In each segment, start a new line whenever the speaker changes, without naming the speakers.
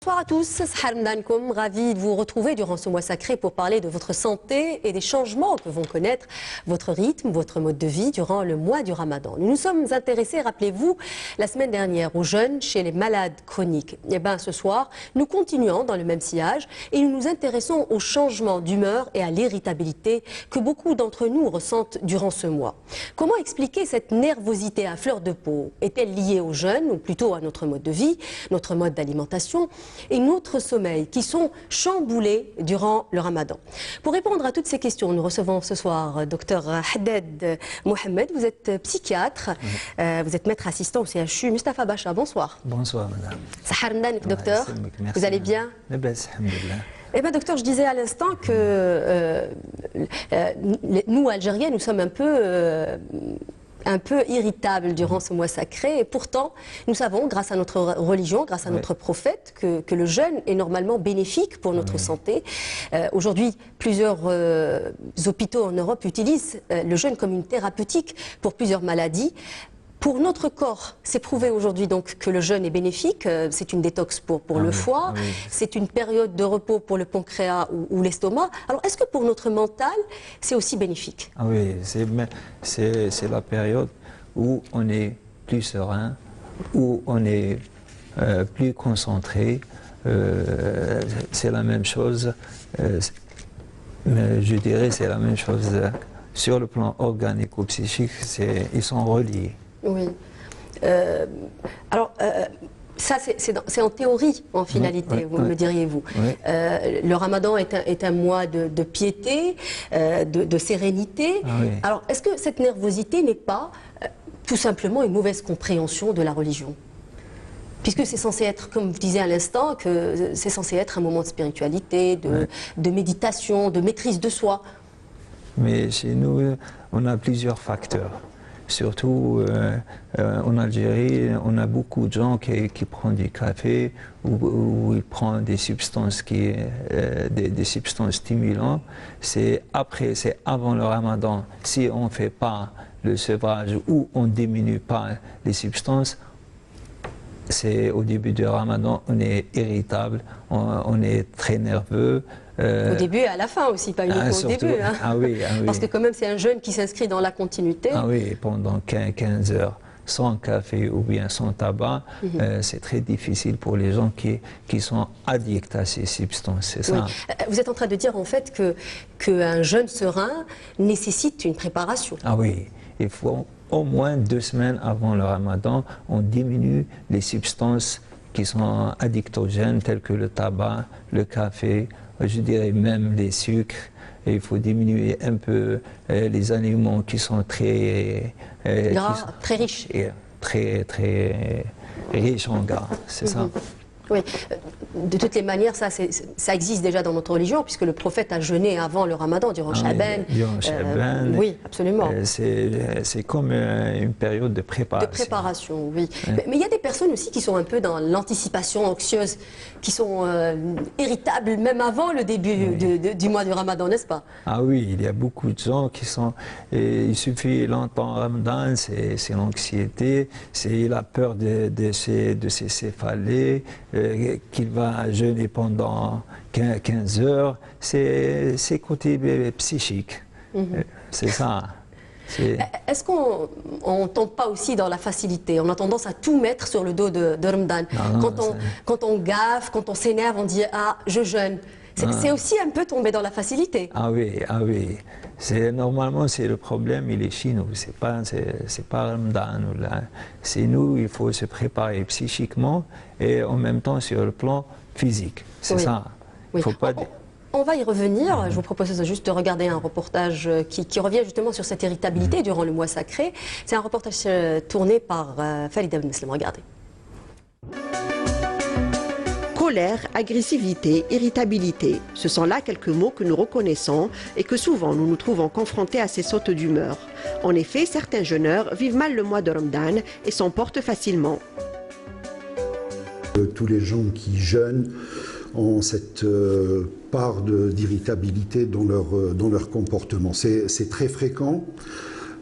Bonsoir à tous, Sahar Mdankoum, ravi de vous retrouver durant ce mois sacré pour parler de votre santé et des changements que vont connaître votre rythme, votre mode de vie durant le mois du Ramadan. Nous nous sommes intéressés, rappelez-vous, la semaine dernière aux jeunes chez les malades chroniques. Et bien ce soir, nous continuons dans le même sillage et nous nous intéressons aux changements d'humeur et à l'irritabilité que beaucoup d'entre nous ressentent durant ce mois. Comment expliquer cette nervosité à fleur de peau? Est-elle liée aux jeunes ou plutôt à notre mode de vie, notre mode d'alimentation et notre sommeil qui sont chamboulés durant le Ramadan? Pour répondre à toutes ces questions, nous recevons ce soir Dr Haddad Mohamed. Vous êtes psychiatre, vous êtes maître assistant au CHU Mustapha Bacha. Bonsoir.
Bonsoir madame.
Sahar Mdank, docteur. Vous allez bien? Eh bien, docteur, je disais à l'instant que nous, Algériens, nous sommes un peu irritable durant ce mois sacré et pourtant nous savons grâce à notre religion, grâce à notre prophète que le jeûne est normalement bénéfique pour notre santé. Aujourd'hui plusieurs hôpitaux en Europe utilisent le jeûne comme une thérapeutique pour plusieurs maladies. Pour notre corps, c'est prouvé aujourd'hui donc que le jeûne est bénéfique, c'est une détox pour le foie, c'est une période de repos pour le pancréas ou l'estomac. Alors est-ce que pour notre mental, c'est aussi bénéfique?
Oui, c'est la période où on est plus serein, où on est plus concentré. C'est la même chose, je dirais c'est la même chose sur le plan organique ou psychique, ils sont reliés.
Oui. Ça, c'est en théorie, en finalité, me diriez-vous. Le Ramadan est un mois de piété, de sérénité. Alors, est-ce que cette nervosité n'est pas tout simplement une mauvaise compréhension de la religion? Puisque c'est censé être, comme vous disiez à l'instant, que c'est censé être un moment de spiritualité, de méditation, de maîtrise de soi.
Mais chez nous, on a plusieurs facteurs. Surtout en Algérie, on a beaucoup de gens qui prennent du café ou ils prennent des substances, des substances stimulantes. C'est avant le Ramadan. Si on ne fait pas le sevrage ou on ne diminue pas les substances, c'est au début du Ramadan, on est irritable, on est très nerveux.
Au début et à la fin aussi, pas uniquement au début. Hein. Parce que quand même c'est un jeûne qui s'inscrit dans la continuité.
Ah oui, pendant 15 heures, sans café ou bien sans tabac, c'est très difficile pour les gens qui sont addicts à ces substances, c'est ça.
Vous êtes en train de dire en fait qu'un jeûne serein nécessite une préparation.
Ah oui, il faut au moins 2 semaines avant le Ramadan, on diminue les substances qui sont addictogènes telles que le tabac, le café, je dirais même les sucres. Et il faut diminuer un peu les aliments qui sont très
gras, très riches.
Très riches en gras, c'est ça.
Oui, de toutes les manières, ça existe déjà dans notre religion, puisque le prophète a jeûné avant le Ramadan, durant Shaban. Oui, absolument.
C'est comme une période de préparation.
De préparation, oui. Mais il y a des personnes aussi qui sont un peu dans l'anticipation anxieuse, qui sont irritables même avant le début du mois du Ramadan, n'est-ce pas?
Ah oui, il y a beaucoup de gens qui sont... il suffit longtemps Ramadan, c'est l'anxiété, c'est la peur de ces céphalées, qu'il va jeûner pendant 15 heures, c'est côté psychique, c'est ça.
Est-ce qu'on ne tombe pas aussi dans la facilité? On a tendance à tout mettre sur le dos de Ramadan. Quand on gaffe, quand on s'énerve, on dit « Ah, je jeûne ». C'est aussi un peu tomber dans la facilité.
Ah oui. Normalement, c'est le problème, il est chez nous. C'est pas Ramadan. C'est nous, il faut se préparer psychiquement et en même temps sur le plan physique. C'est ça. Il faut pas...
On va y revenir. Je vous propose juste de regarder un reportage qui revient justement sur cette irritabilité durant le mois sacré. C'est un reportage tourné par Falida Ben Meslam. Regardez.
Colère, agressivité, irritabilité, ce sont là quelques mots que nous reconnaissons et que souvent nous nous trouvons confrontés à ces sautes d'humeur. En effet, certains jeûneurs vivent mal le mois de Ramadan et s'emportent facilement.
Tous les gens qui jeûnent ont cette part d'irritabilité dans leur comportement. C'est très fréquent,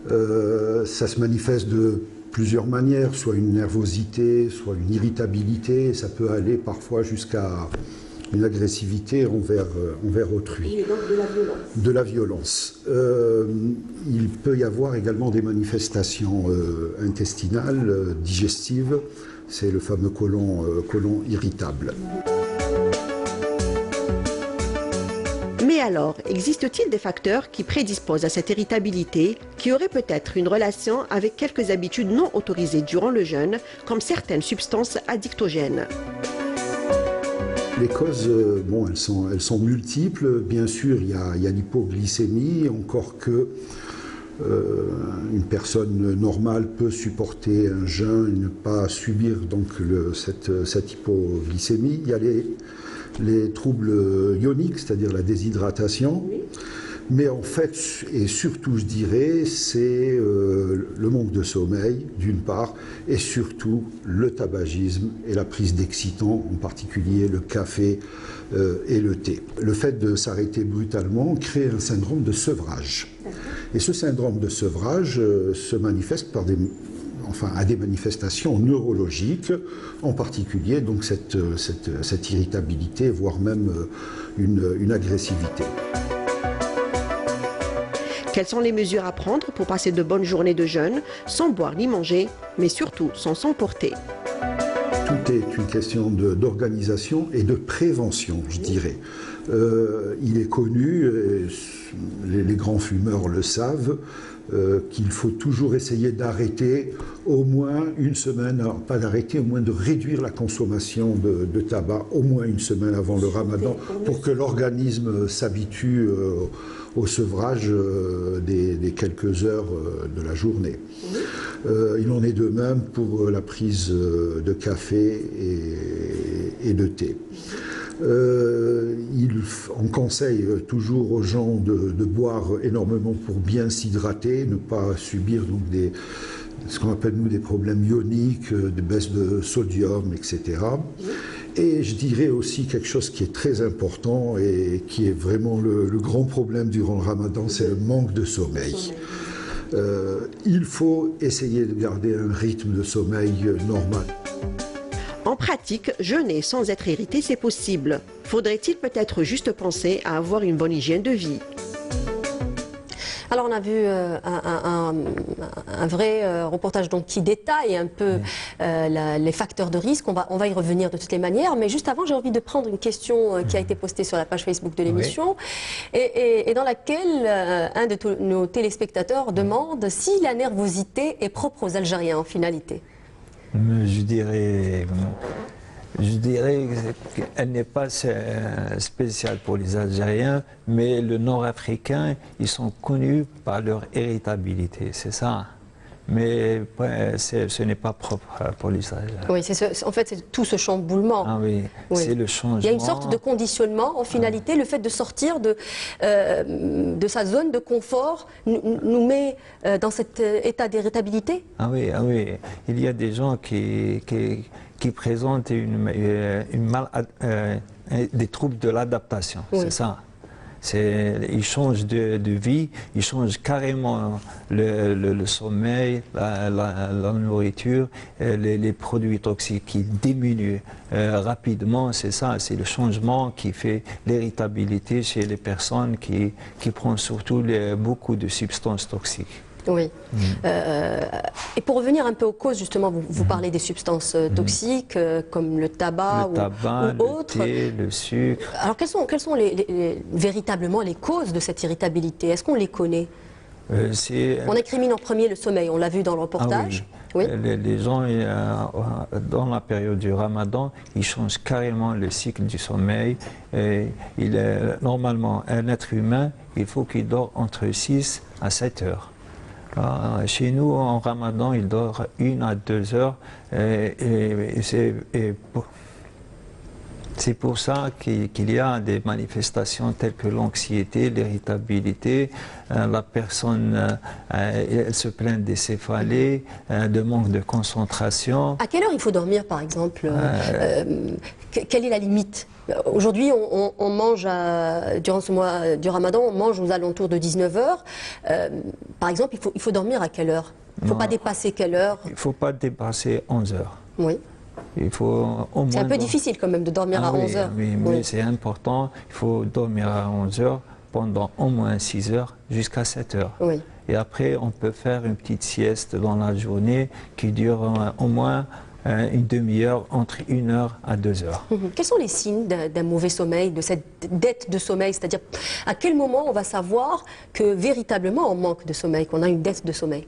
ça se manifeste de plusieurs manières, soit une nervosité, soit une irritabilité, et ça peut aller parfois jusqu'à une agressivité envers autrui.
Et donc de la violence.
De la violence. Il peut y avoir également des manifestations intestinales, digestives, c'est le fameux côlon irritable.
Mais alors, existe-t-il des facteurs qui prédisposent à cette irritabilité, qui auraient peut-être une relation avec quelques habitudes non autorisées durant le jeûne, comme certaines substances addictogènes?
Les causes, bon, elles sont multiples. Bien sûr, il y a l'hypoglycémie, encore que une personne normale peut supporter un jeûne et ne pas subir donc cette hypoglycémie. Il y a les troubles ioniques, c'est-à-dire la déshydratation. Oui. Mais en fait, et surtout je dirais, c'est le manque de sommeil d'une part, et surtout le tabagisme et la prise d'excitants, en particulier le café et le thé. Le fait de s'arrêter brutalement crée un syndrome de sevrage. Et ce syndrome de sevrage se manifeste par à des manifestations neurologiques, en particulier donc cette irritabilité, voire même une agressivité.
Quelles sont les mesures à prendre pour passer de bonnes journées de jeûne, sans boire ni manger, mais surtout sans s'emporter?
Tout est une question d'organisation et de prévention, je dirais. Il est connu, les grands fumeurs le savent, qu'il faut toujours essayer d'arrêter au moins une semaine, pas d'arrêter, au moins de réduire la consommation de tabac au moins une semaine avant le ramadan pour que l'organisme s'habitue au sevrage des quelques heures de la journée. Il en est de même pour la prise de café et de thé. On conseille toujours aux gens de boire énormément pour bien s'hydrater, ne pas subir donc ce qu'on appelle nous des problèmes ioniques, des baisses de sodium, etc. Et je dirais aussi quelque chose qui est très important et qui est vraiment le grand problème durant le ramadan, c'est le manque de sommeil. Il faut essayer de garder un rythme de sommeil normal.
En pratique, jeûner sans être irrité, c'est possible. Faudrait-il peut-être juste penser à avoir une bonne hygiène de vie?
Alors on a vu un vrai reportage donc, qui détaille un peu les facteurs de risque. On va y revenir de toutes les manières. Mais juste avant, j'ai envie de prendre une question qui a été postée sur la page Facebook de l'émission et dans laquelle un de nos téléspectateurs demande si la nervosité est propre aux Algériens en finalité.
Je dirais qu'elle n'est pas spéciale pour les Algériens, mais le Nord-Africain, ils sont connus par leur irritabilité, c'est ça. Mais ce n'est pas propre pour les Algériens.
Oui, en fait, c'est tout ce chamboulement.
Ah oui, c'est le changement.
Il y a une sorte de conditionnement, en finalité, le fait de sortir de sa zone de confort nous met dans cet état d'irritabilité.
Ah oui, il y a des gens qui présentent des troubles de l'adaptation, c'est ça. Ils changent de vie, ils changent carrément le sommeil, la nourriture, les produits toxiques qui diminuent rapidement. C'est ça, c'est le changement qui fait l'irritabilité chez les personnes qui prennent surtout beaucoup de substances toxiques.
Oui. Et pour revenir un peu aux causes, justement, vous parlez des substances toxiques comme le tabac ou autres.
Le thé, le sucre.
Alors quelles sont véritablement les causes de cette irritabilité? Est-ce qu'on les connaît? On incrimine en premier le sommeil, on l'a vu dans le reportage.
Ah oui. Les gens, dans la période du ramadan, ils changent carrément le cycle du sommeil. Normalement, un être humain, il faut qu'il dort entre 6 à 7 heures. Chez nous, en ramadan, il dort 1 à 2 heures. C'est pour ça qu'il y a des manifestations telles que l'anxiété, l'irritabilité. La personne, elle se plaint des céphalées, de manque de concentration.
À quelle heure il faut dormir, par exemple? quelle est la limite? Aujourd'hui, on mange, durant ce mois du Ramadan, on mange aux alentours de 19 heures. Par exemple, il faut dormir à quelle heure? Il ne faut pas dépasser quelle heure?
Il ne faut pas dépasser 11 heures.
Oui.
Il faut au moins.
C'est un peu difficile quand même de dormir à 11 heures.
Oui, mais c'est important. Il faut dormir à 11 heures pendant au moins 6 heures jusqu'à 7 heures.
Oui.
Et après, on peut faire une petite sieste dans la journée qui dure au moins une demi-heure, entre 1 heure à 2 heures.
Quels sont les signes d'un mauvais sommeil, de cette dette de sommeil? C'est-à-dire, à quel moment on va savoir que véritablement on manque de sommeil, qu'on a une dette de sommeil?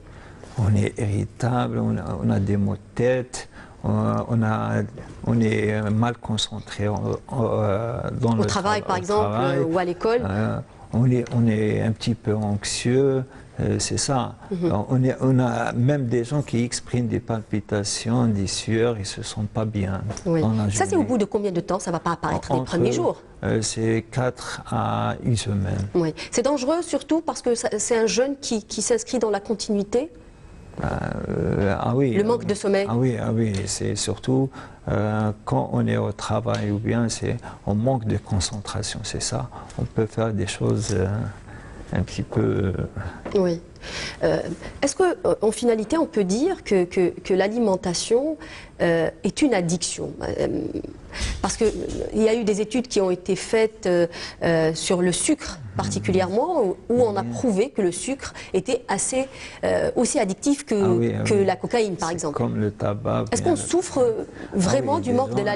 On est irritable, on a des maux de tête, on est mal concentré dans
Au travail, par exemple, ou à l'école?
On est un petit peu anxieux, c'est ça. On a même des gens qui expriment des palpitations, des sueurs, ils ne se sentent pas bien
Oui.
dans la journée.
Ça, c'est au bout de combien de temps? Ça ne va pas apparaître les premiers jours?
C'est 4 à 1 semaine.
Oui. C'est dangereux surtout parce que c'est un jeûne qui s'inscrit dans la continuité?
Ah oui,
le manque de sommeil?
Ah oui, c'est surtout quand on est au travail ou bien on manque de concentration, c'est ça. On peut faire des choses un petit peu...
Oui. Est-ce qu'en finalité, on peut dire que l'alimentation est une addiction? Parce qu'il y a eu des études qui ont été faites sur le sucre particulièrement, où on a prouvé que le sucre était aussi addictif que la cocaïne, par exemple.
Comme le tabac.
Est-ce qu'on souffre vraiment du manque des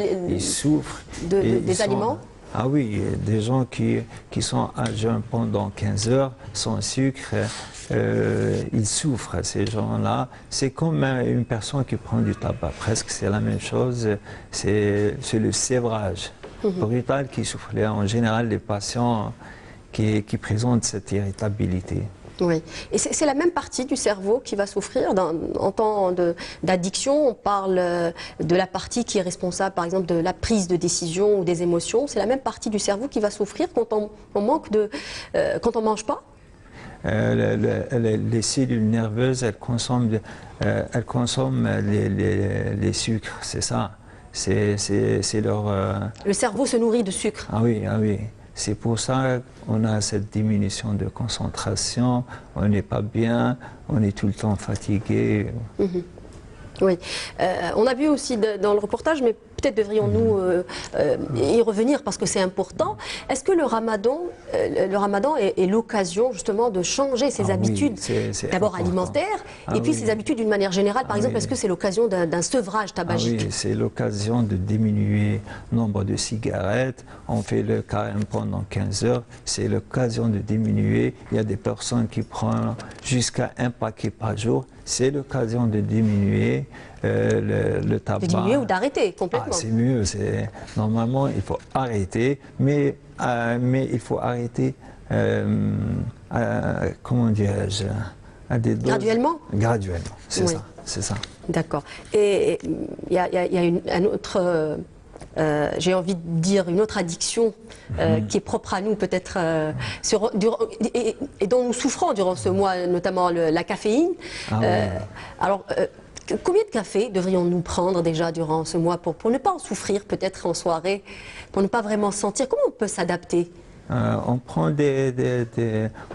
aliments?
Ah oui, des gens qui sont à jeûne pendant 15 heures sans sucre, ils souffrent, ces gens-là. C'est comme une personne qui prend du tabac, presque c'est la même chose, c'est le sévrage brutal qui souffre. En général, les patients qui présentent cette irritabilité.
Oui, et c'est la même partie du cerveau qui va souffrir. En temps d'addiction, on parle de la partie qui est responsable, par exemple, de la prise de décision ou des émotions. C'est la même partie du cerveau qui va souffrir quand on manque quand on mange pas.
Les cellules nerveuses, elles consomment les sucres, c'est ça. C'est leur.
Le cerveau se nourrit de sucre.
Ah oui. C'est pour ça qu'on a cette diminution de concentration, on n'est pas bien, on est tout le temps fatigué.
Oui. On a vu aussi dans le reportage, mais peut-être devrions-nous y revenir parce que c'est important. Est-ce que le Ramadan est l'occasion justement de changer ses habitudes, d'abord alimentaires, et puis ses habitudes d'une manière générale? Par exemple, est-ce que c'est l'occasion d'un sevrage tabagique?
Oui, c'est l'occasion de diminuer le nombre de cigarettes. On fait le carême pendant 15 heures. C'est l'occasion de diminuer. Il y a des personnes qui prennent jusqu'à 1 paquet par jour. C'est l'occasion de diminuer le tabac.
De diminuer ou d'arrêter complètement.
C'est mieux. Normalement, il faut arrêter, mais il faut arrêter, comment dirais-je, à des doses.
Graduellement?
Graduellement, c'est ça. D'accord.
Et il y a un autre... j'ai envie de dire une autre addiction qui est propre à nous peut-être et dont nous souffrons durant ce mois, notamment la caféine. Alors, combien de café devrions-nous prendre déjà durant ce mois pour ne pas en souffrir peut-être en soirée, pour ne pas vraiment sentir? Comment on peut s'adapter?
On prend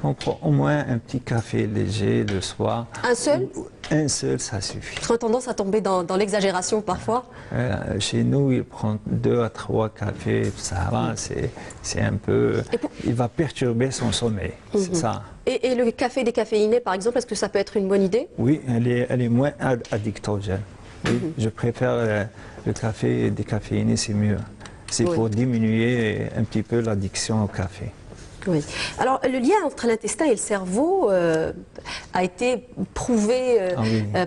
on prend au moins un petit café léger le soir.
Un seul?
Un seul, ça suffit.
On a tendance à tomber dans l'exagération parfois.
Chez nous, il prend 2 à 3 cafés, ça va, c'est un peu... Il va perturber son sommeil, c'est ça.
Et le café décaféiné, par exemple, est-ce que ça peut être une bonne idée?
Oui, elle est moins addictogène. Oui, je préfère le café décaféiné, c'est mieux. C'est pour diminuer un petit peu l'addiction au café.
Oui. Alors, le lien entre l'intestin et le cerveau a été prouvé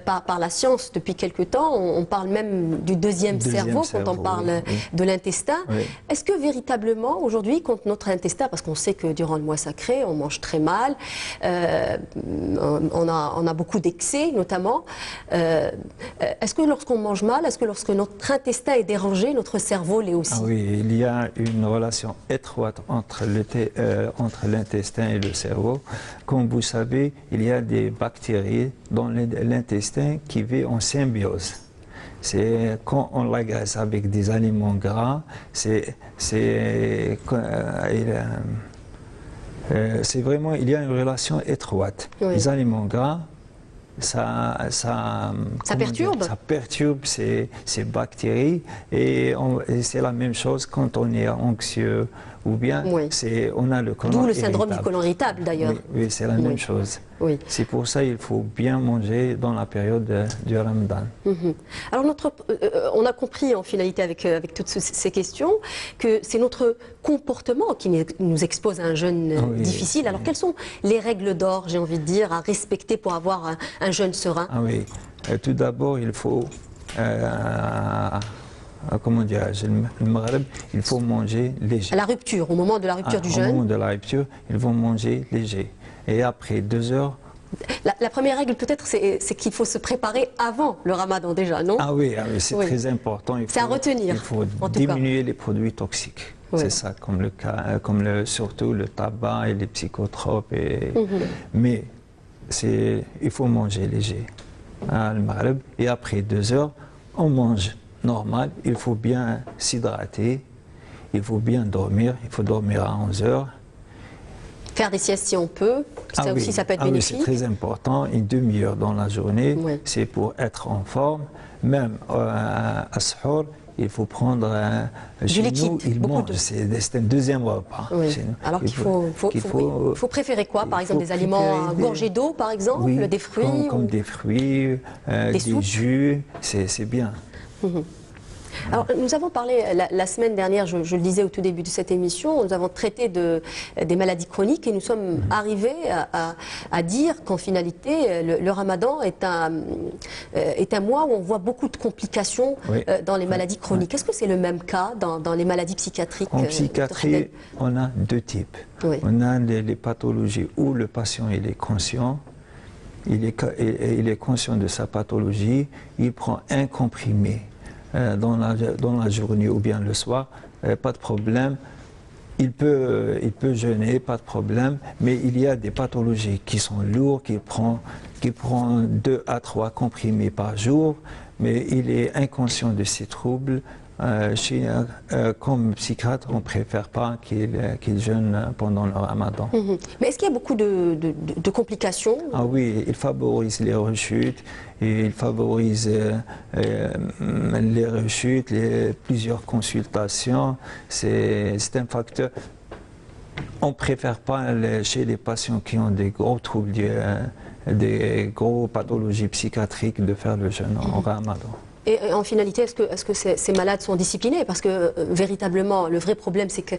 par la science depuis quelque temps. On parle même du deuxième cerveau quand on parle de l'intestin. Oui. Est-ce que véritablement, aujourd'hui, quand notre intestin, parce qu'on sait que durant le mois sacré, on mange très mal, on a beaucoup d'excès notamment, est-ce que lorsqu'on mange mal, est-ce que lorsque notre intestin est dérangé, notre cerveau l'est aussi?
Oui, il y a une relation étroite entre l'intestin et le cerveau. Comme vous savez, il y a des bactéries dans l'intestin qui vivent en symbiose. c'est quand on l'agresse avec des aliments gras, c'est vraiment, il y a une relation étroite.
Oui.
Les aliments gras, ça
perturbe.
Ça perturbe ces bactéries et c'est la même chose quand on est anxieux ou bien
Oui.
on a le colon
D'où le syndrome
irritable.
du côlon irritable d'ailleurs.
Oui, c'est la même chose.
Oui.
C'est pour ça qu'il faut bien manger dans la période du Ramadan.
Alors on a compris en finalité avec toutes ces questions que c'est notre comportement qui nous expose à un jeûne difficile. Alors quelles sont les règles d'or, j'ai envie de dire, à respecter pour avoir un jeûne serein?
Ah oui, tout d'abord il faut, comment dirais-je, le Maghreb, il faut manger léger.
À la rupture, au moment de la rupture du jeûne.
Au moment de la rupture, ils vont manger léger. Et après 2 heures...
La première règle peut-être, c'est qu'il faut se préparer avant le Ramadan déjà, non?
Ah oui, c'est très important.
C'est à retenir.
Il faut diminuer les produits toxiques. Oui. C'est ça, surtout le tabac et les psychotropes. Mais il faut manger léger le Maghreb. Et après 2 heures, on mange normal. Il faut bien s'hydrater. Il faut bien dormir. Il faut dormir à 11 heures.
Faire des siestes si on peut, ça aussi ça peut être bénéfique.
Oui, c'est très important, une demi-heure dans la journée, c'est pour être en forme. Même à Sahur, il faut prendre
du liquide.
C'est un deuxième repas.
Oui. Alors qu'il faut préférer quoi? Par exemple des aliments gorgés d'eau, par exemple, des fruits
comme des fruits, des jus, c'est bien.
Alors, nous avons parlé la semaine dernière, je le disais au tout début de cette émission, nous avons traité des maladies chroniques et nous sommes arrivés à dire qu'en finalité, le Ramadan est un mois où on voit beaucoup de complications dans les maladies chroniques. Est-ce que c'est le même cas dans les maladies psychiatriques?
En psychiatrie, on a 2 types. On a les pathologies où le patient il est conscient. Il est conscient de sa pathologie, il prend un comprimé dans la journée ou bien le soir, pas de problème. Il peut jeûner, pas de problème, mais il y a des pathologies qui sont lourdes, qui prend 2 à 3 comprimés par jour, mais il est inconscient de ces troubles. Comme psychiatre, on ne préfère pas qu'il jeûne pendant le Ramadan.
Mais est-ce qu'il y a beaucoup de complications?
Ah oui, il favorise les rechutes, il favorise les rechutes, plusieurs consultations. C'est un facteur. On ne préfère pas chez les patients qui ont des gros troubles, des gros pathologies psychiatriques de faire le jeûne en Ramadan.
Et en finalité, est-ce que ces malades sont disciplinés? Parce que véritablement, le vrai problème, c'est que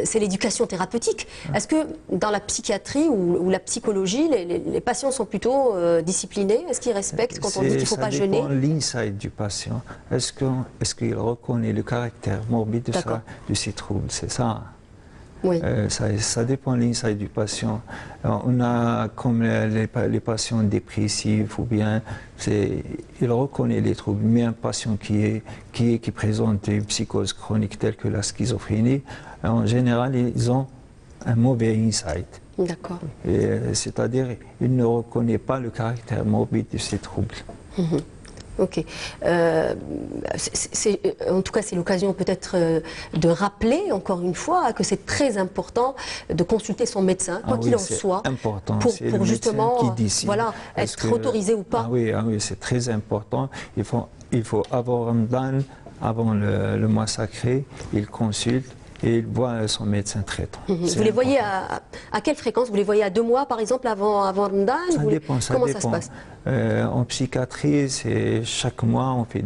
c'est l'éducation thérapeutique. Est-ce que dans la psychiatrie ou la psychologie, les patients sont plutôt disciplinés? Est-ce qu'ils respectent quand on dit qu'il ne faut pas jeûner?
Ça dépend de l'insight du patient. Est-ce qu'il reconnaît le caractère morbide de ses troubles? C'est ça.
Oui.
Ça dépend de l'insight du patient. On a comme les patients dépressifs ou bien il reconnaît les troubles, mais un patient qui présente une psychose chronique telle que la schizophrénie, en général ils ont un mauvais insight.
D'accord.
C'est-à-dire il ne reconnaît pas le caractère morbide de ces troubles.
Ok. En tout cas, c'est l'occasion peut-être de rappeler encore une fois que c'est très important de consulter son médecin, quoi qu'il en soit,
important.
pour justement être autorisé ou pas.
Ah oui, c'est très important. Il faut avant Ramadan, avant le mois sacré, il consulte et il voit son médecin traitant.
Vous les voyez à quelle fréquence? Vous les voyez à 2 mois, par exemple, avant Ramadan?
Ça dépend.
Comment ça se passe?
En psychiatrie, c'est chaque mois, on fait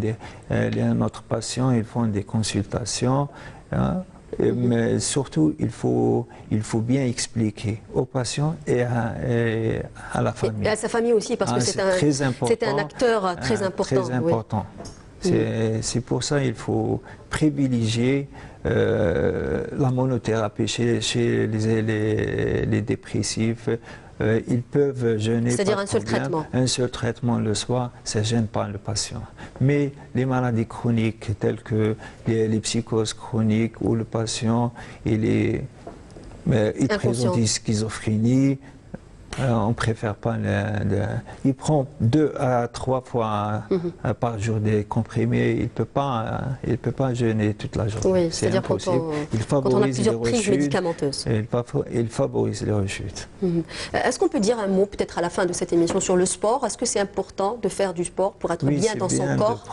notre patient, ils font des consultations. Mais surtout, il faut bien expliquer aux patients et à la famille.
Et à sa famille aussi, parce que c'est un acteur très important.
Très important. C'est pour ça qu'il faut privilégier la monothérapie chez les dépressifs. Ils peuvent jeûner.
C'est-à-dire un seul traitement.
Un seul traitement le soir, ça ne gêne pas le patient. Mais les maladies chroniques telles que les psychoses chroniques où le patient il présente une schizophrénie, On préfère pas il prend 2 à 3 fois par jour des comprimés. Il peut pas jeûner toute la journée.
Oui,
c'est impossible.
Quand on a plusieurs prises médicamenteuses.
Il favorise les rechutes.
Est-ce qu'on peut dire un mot peut-être à la fin de cette émission sur le sport? Est-ce que c'est important de faire du sport pour être bien dans son corps?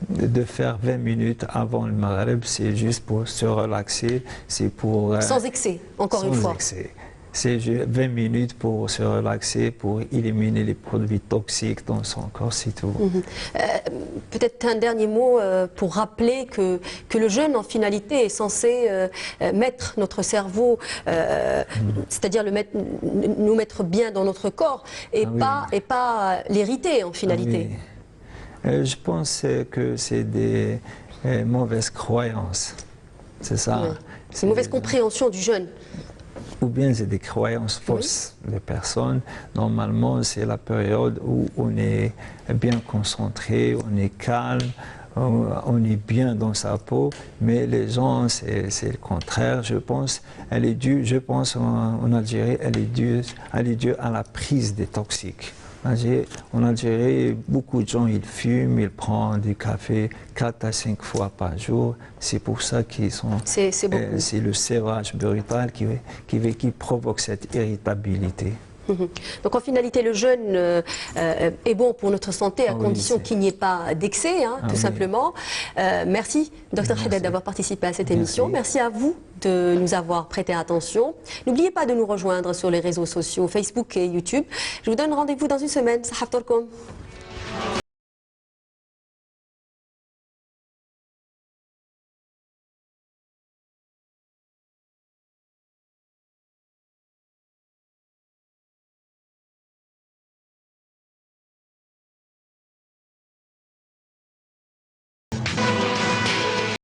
De faire 20 minutes avant le Maghreb, c'est juste pour se relaxer, c'est pour...
sans excès, encore une fois.
Sans excès. C'est 20 minutes pour se relaxer, pour éliminer les produits toxiques dans son corps, c'est tout.
Peut-être un dernier mot pour rappeler que le jeûne, en finalité, est censé mettre notre cerveau, c'est-à-dire nous mettre bien dans notre corps, et pas l'irriter, en finalité.
Je pense que c'est des mauvaises croyances, c'est ça.
Oui. C'est une mauvaise compréhension du jeûne.
Ou bien c'est des croyances fausses des personnes. Normalement, c'est la période où on est bien concentré, on est calme, on est bien dans sa peau, mais les gens, c'est le contraire, je pense. En Algérie, elle est due à la prise des toxiques. En Algérie, beaucoup de gens, ils fument, ils prennent du café 4 à 5 fois par jour. C'est pour ça qu'ils sont...
C'est
le sévrage brutal qui provoque cette irritabilité.
Donc en finalité, le jeûne est bon pour notre santé à condition qu'il n'y ait pas d'excès, tout simplement. Merci, Dr Haddad, d'avoir participé à cette émission. Merci à vous de nous avoir prêté attention. N'oubliez pas de nous rejoindre sur les réseaux sociaux Facebook et YouTube. Je vous donne rendez-vous dans une semaine. Sahaftorkoum.